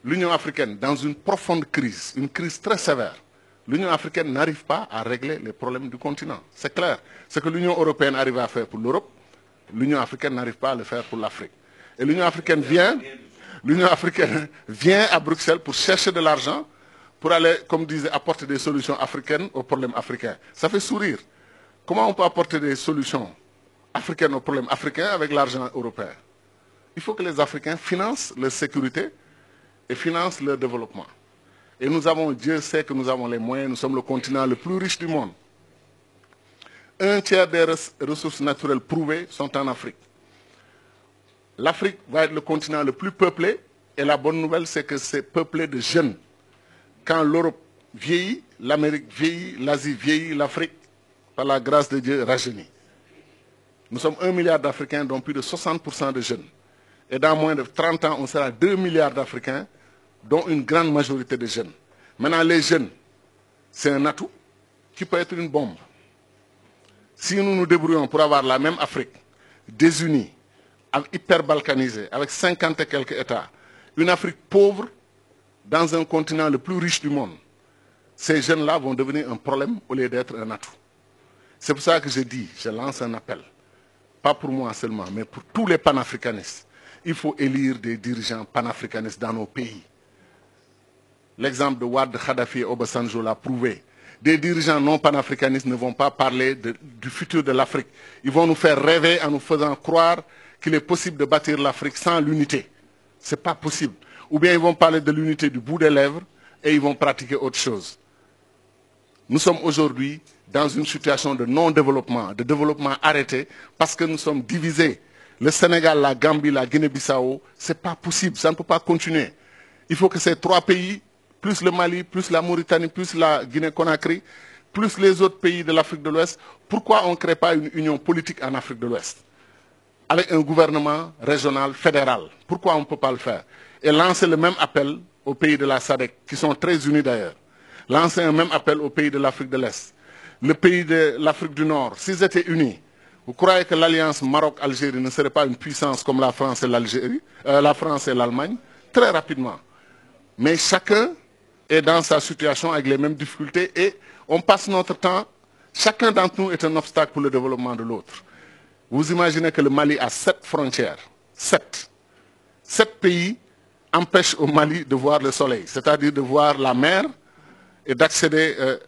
l'Union africaine, dans une profonde crise, une crise très sévère, l'Union africaine n'arrive pas à régler les problèmes du continent. C'est clair. Ce que l'Union européenne arrive à faire pour l'Europe, l'Union africaine n'arrive pas à le faire pour l'Afrique. Et l'Union africaine vient à Bruxelles pour chercher de l'argent, pour aller, comme disait, apporter des solutions africaines aux problèmes africains. Ça fait sourire. Comment on peut apporter des solutions africaines aux problèmes africains avec l'argent européen? Il faut que les Africains financent leur sécurité et financent leur développement. Et nous avons, Dieu sait que nous avons les moyens, nous sommes le continent le plus riche du monde. Un tiers des ressources naturelles prouvées sont en Afrique. L'Afrique va être le continent le plus peuplé, et la bonne nouvelle, c'est que c'est peuplé de jeunes. Quand l'Europe vieillit, l'Amérique vieillit, l'Asie vieillit, l'Afrique, par la grâce de Dieu, rajeunit. Nous sommes 1 milliard d'Africains, dont plus de 60% de jeunes. Et dans moins de 30 ans, on sera 2 milliards d'Africains, dont une grande majorité de jeunes. Maintenant, les jeunes, c'est un atout qui peut être une bombe. Si nous nous débrouillons pour avoir la même Afrique, désunie, hyper balkanisée, avec 50 et quelques États, une Afrique pauvre dans un continent le plus riche du monde, ces jeunes-là vont devenir un problème au lieu d'être un atout. C'est pour ça que je dis, je lance un appel, pas pour moi seulement, mais pour tous les panafricanistes. Il faut élire des dirigeants panafricanistes dans nos pays. L'exemple de Wade, Kadhafi et Obasanjo l'a prouvé. Des dirigeants non panafricanistes ne vont pas parler du futur de l'Afrique. Ils vont nous faire rêver en nous faisant croire qu'il est possible de bâtir l'Afrique sans l'unité. Ce n'est pas possible. Ou bien ils vont parler de l'unité du bout des lèvres et ils vont pratiquer autre chose. Nous sommes aujourd'hui dans une situation de non-développement, de développement arrêté, parce que nous sommes divisés. Le Sénégal, la Gambie, la Guinée-Bissau, ce n'est pas possible, ça ne peut pas continuer. Il faut que ces trois pays, plus le Mali, plus la Mauritanie, plus la Guinée-Conakry, plus les autres pays de l'Afrique de l'Ouest, pourquoi on ne crée pas une union politique en Afrique de l'Ouest avec un gouvernement régional, fédéral? Pourquoi on ne peut pas le faire? Et lancer le même appel aux pays de la SADC, qui sont très unis d'ailleurs. Lancer un même appel aux pays de l'Afrique de l'Est. Le pays de l'Afrique du Nord, s'ils étaient unis, vous croyez que l'alliance Maroc-Algérie ne serait pas une puissance comme la France et l'Algérie, la France et l'Allemagne? Très rapidement. Mais chacun est dans sa situation avec les mêmes difficultés et on passe notre temps, chacun d'entre nous est un obstacle pour le développement de l'autre. Vous imaginez que le Mali a 7 frontières. 7. 7 pays empêchent au Mali de voir le soleil, c'est-à-dire de voir la mer et d'accéder.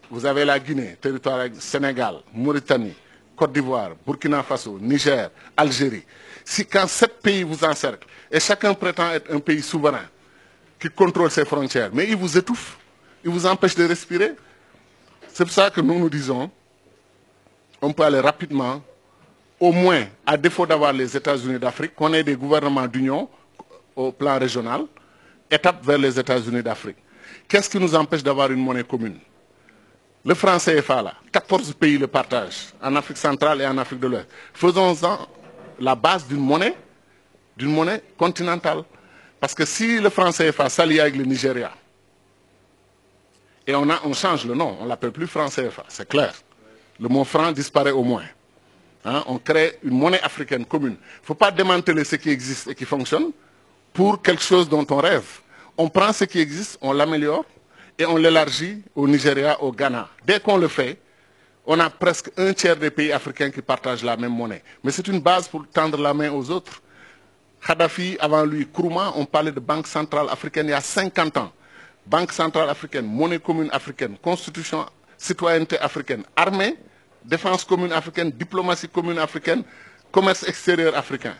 Vous avez la Guinée, territoire Sénégal, Mauritanie, Côte d'Ivoire, Burkina Faso, Niger, Algérie. Si quand 7 pays vous encerclent et chacun prétend être un pays souverain qui contrôle ses frontières, mais il vous étouffe, il vous empêche de respirer. C'est pour ça que nous nous disons, on peut aller rapidement, au moins, à défaut d'avoir les États-Unis d'Afrique, qu'on ait des gouvernements d'union au plan régional, étape vers les États-Unis d'Afrique. Qu'est-ce qui nous empêche d'avoir une monnaie commune? Le franc CFA, là, 14 pays le partagent, en Afrique centrale et en Afrique de l'Ouest. Faisons-en la base d'une monnaie continentale. Parce que si le franc CFA s'allie avec le Nigeria, et on change le nom, on ne l'appelle plus franc CFA, c'est clair. Le mot franc disparaît au moins. Hein, on crée une monnaie africaine commune. Il ne faut pas démanteler ce qui existe et qui fonctionne pour quelque chose dont on rêve. On prend ce qui existe, on l'améliore et on l'élargit au Nigeria, au Ghana. Dès qu'on le fait, on a presque un tiers des pays africains qui partagent la même monnaie. Mais c'est une base pour tendre la main aux autres. Kadhafi, avant lui, Nkrumah, on parlait de Banque centrale africaine il y a 50 ans. Banque centrale africaine, monnaie commune africaine, constitution, citoyenneté africaine, armée, défense commune africaine, diplomatie commune africaine, commerce extérieur africain.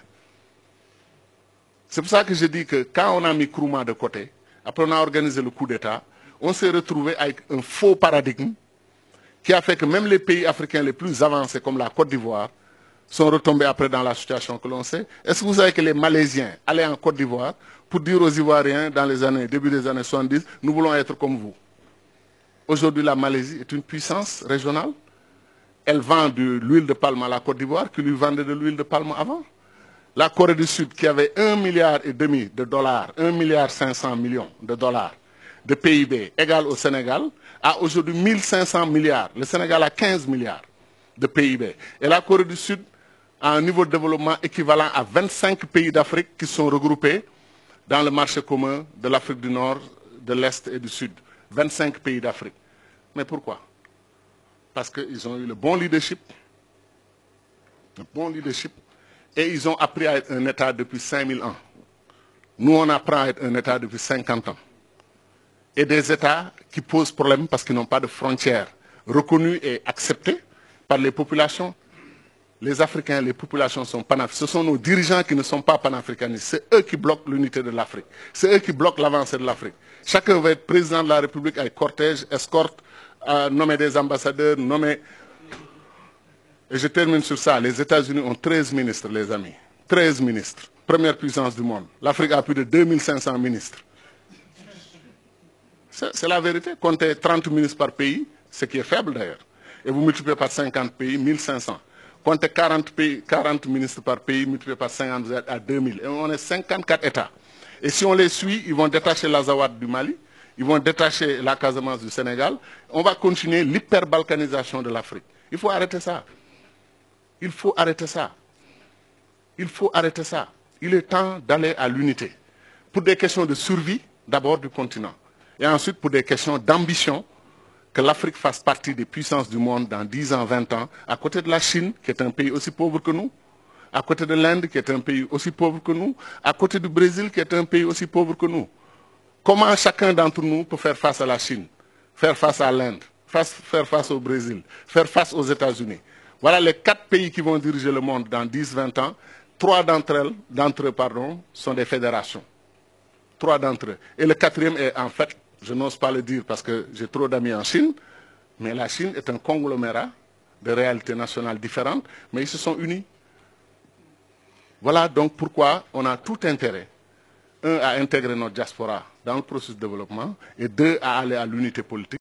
C'est pour ça que je dis que quand on a mis Nkrumah de côté, après on a organisé le coup d'État, on s'est retrouvé avec un faux paradigme qui a fait que même les pays africains les plus avancés comme la Côte d'Ivoire sont retombés après dans la situation que l'on sait. Est-ce que vous savez que les Malaisiens allaient en Côte d'Ivoire pour dire aux Ivoiriens dans les années, début des années 70, nous voulons être comme vous? Aujourd'hui, la Malaisie est une puissance régionale. Elle vend de l'huile de palme à la Côte d'Ivoire qui lui vendait de l'huile de palme avant. La Corée du Sud, qui avait 1,5 milliard de dollars, 1,5 milliard de dollars de PIB égal au Sénégal, a aujourd'hui 1500 milliards. Le Sénégal a 15 milliards de PIB. Et la Corée du Sud a un niveau de développement équivalent à 25 pays d'Afrique qui sont regroupés dans le marché commun de l'Afrique du Nord, de l'Est et du Sud. 25 pays d'Afrique. Mais pourquoi? Parce qu'ils ont eu le bon leadership, et ils ont appris à être un État depuis 5000 ans. Nous, on apprend à être un État depuis 50 ans. Et des États qui posent problème parce qu'ils n'ont pas de frontières reconnues et acceptées par les populations. Les Africains, les populations sont panafricaines. Ce sont nos dirigeants qui ne sont pas panafricanistes. C'est eux qui bloquent l'unité de l'Afrique. C'est eux qui bloquent l'avancée de l'Afrique. Chacun veut être président de la République avec cortège, escorte, nommer des ambassadeurs, nommer... Et je termine sur ça. Les États-Unis ont 13 ministres, les amis. 13 ministres. Première puissance du monde. L'Afrique a plus de 2500 ministres. C'est la vérité. Comptez 30 ministres par pays, ce qui est faible d'ailleurs. Et vous multipliez par 50 pays, 1500. Comptez 40 ministres par pays, multiplié par 50, vous êtes à 2000. Et on est 54 États. Et si on les suit, ils vont détacher l'Azawad du Mali, ils vont détacher la Casamance du Sénégal. On va continuer l'hyperbalkanisation de l'Afrique. Il faut arrêter ça. Il faut arrêter ça. Il faut arrêter ça. Il est temps d'aller à l'unité. Pour des questions de survie, d'abord du continent. Et ensuite pour des questions d'ambition, que l'Afrique fasse partie des puissances du monde dans 10 ans, 20 ans, à côté de la Chine, qui est un pays aussi pauvre que nous, à côté de l'Inde, qui est un pays aussi pauvre que nous, à côté du Brésil, qui est un pays aussi pauvre que nous. Comment chacun d'entre nous peut faire face à la Chine, faire face à l'Inde, faire face au Brésil, faire face aux États-Unis? Voilà les 4 pays qui vont diriger le monde dans 10, 20 ans. 3 d'entre eux, sont des fédérations. 3 d'entre eux. Et le 4e est en fait, je n'ose pas le dire parce que j'ai trop d'amis en Chine, mais la Chine est un conglomérat de réalités nationales différentes, mais ils se sont unis. Voilà donc pourquoi on a tout intérêt, 1, à intégrer notre diaspora dans le processus de développement, et 2, à aller à l'unité politique.